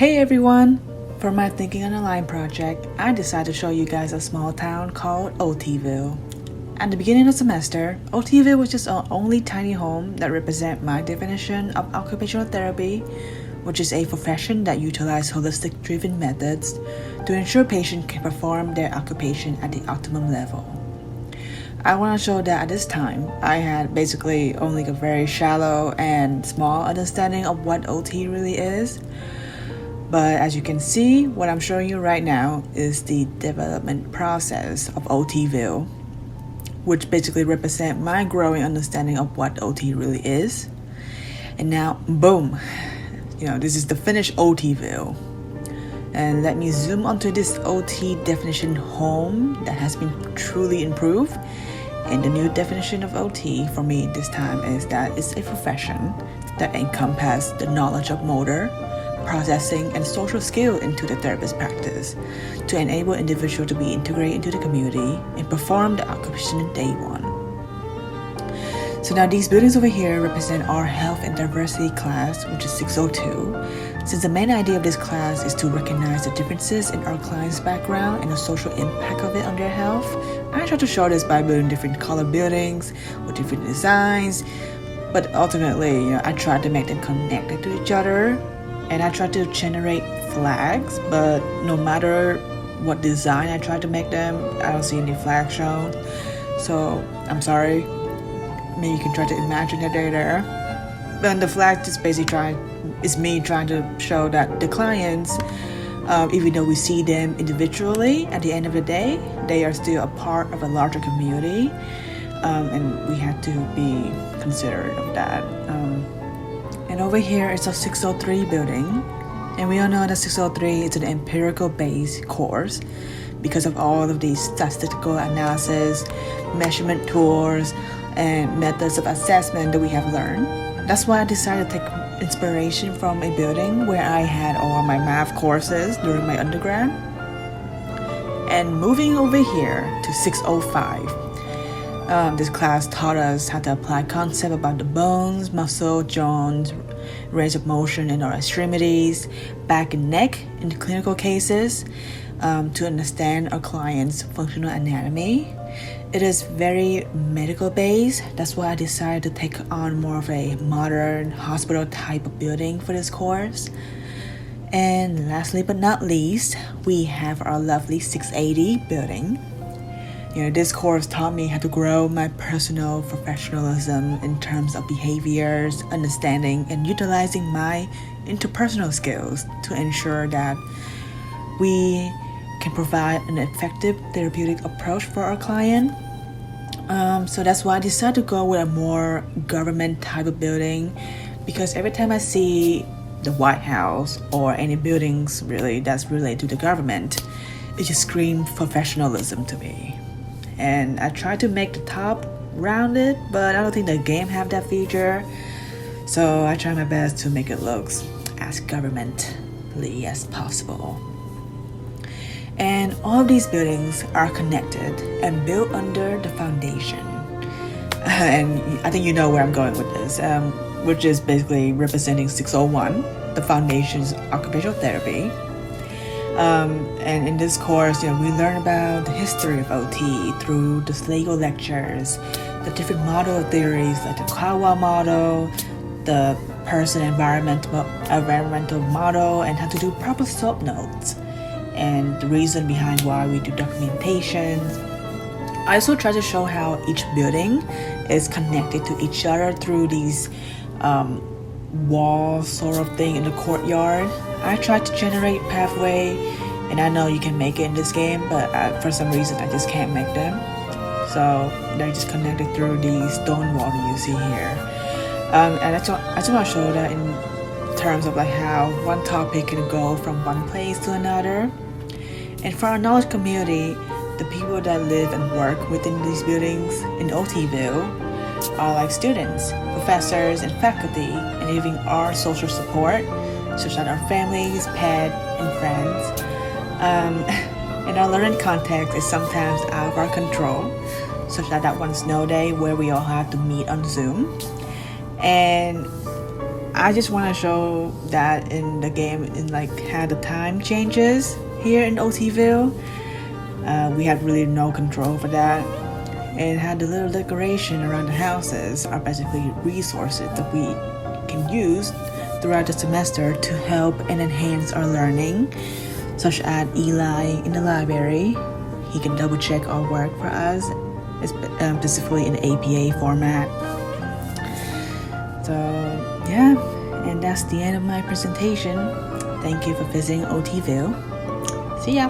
Hey everyone! For my Thinking on the Line project, I decided to show you guys a small town called Otieville. At the beginning of the semester, Otieville was just our only tiny home that represents my definition of occupational therapy, which is a profession that utilizes holistic-driven methods to ensure patients can perform their occupation at the optimum level. I want to show that at this time, I had basically only a very shallow and small understanding of what OT really is. But as you can see, what I'm showing you right now is the development process of Otieville, which basically represent my growing understanding of what OT really is. And now, boom, this is the finished Otieville. And let me zoom onto this OT definition home that has been truly improved. And the new definition of OT for me this time is that it's a profession that encompasses the knowledge of motor, processing, and social skill into the therapist practice to enable individual to be integrated into the community and perform the occupation in day one. So now these buildings over here represent our health and diversity class, which is 602. Since the main idea of this class is to recognize the differences in our clients' background and the social impact of it on their health, I try to show this by building different color buildings with different designs, but ultimately, I try to make them connected to each other. And I try to generate flags, but no matter what design I try to make them, I don't see any flags shown. So I'm sorry. Maybe you can try to imagine that they're there. But the flag just basically is me trying to show that the clients, even though we see them individually, at the end of the day, they are still a part of a larger community, and we have to be considerate of that. And over here is a 603 building, and we all know that 603 is an empirical-based course because of all of these statistical analysis, measurement tools, and methods of assessment that we have learned. That's why I decided to take inspiration from a building where I had all my math courses during my undergrad. And moving over here to 605. This class taught us how to apply concepts about the bones, muscle, joints, range of motion in our extremities, back and neck in the clinical cases, to understand our client's functional anatomy. It is very medical based. That's why I decided to take on more of a modern hospital type of building for this course. And lastly but not least, we have our lovely 680 building. This course taught me how to grow my personal professionalism in terms of behaviors, understanding, and utilizing my interpersonal skills to ensure that we can provide an effective therapeutic approach for our client. So that's why I decided to go with a more government type of building, because every time I see the White House or any buildings really that's related to the government, it just screams professionalism to me. And I tried to make the top rounded, but I don't think the game have that feature. So I try my best to make it look as governmentally as possible. And all of these buildings are connected and built under the foundation. And I think you know where I'm going with this, which is basically representing 601, the foundation's occupational therapy. And in this course, we learn about the history of OT through the Sligo lectures, the different model theories like the Kawa model, the person environmental model, and how to do proper sub notes, and the reason behind why we do documentation. I also try to show how each building is connected to each other through these wall sort of thing in the courtyard. I tried to generate pathway, and I know you can make it in this game, but for some reason I just can't make them. So they're just connected through the stone wall that you see here. And I just want to show that in terms of how one topic can go from one place to another. And for our knowledge community, the people that live and work within these buildings in Otieville are like students, professors, and faculty, and even our social support, such as our families, pets, and friends. And our learning context is sometimes out of our control, such as that one snow day where we all have to meet on Zoom. And I just want to show that in the game, in like how the time changes here in OTville. We have really no control for that, and how the little decoration around the houses are basically resources that we can use throughout the semester to help and enhance our learning, such as Eli in the library. He can double check our work for us, specifically in the APA format. So yeah, and that's the end of my presentation. Thank you for visiting OTville. See ya!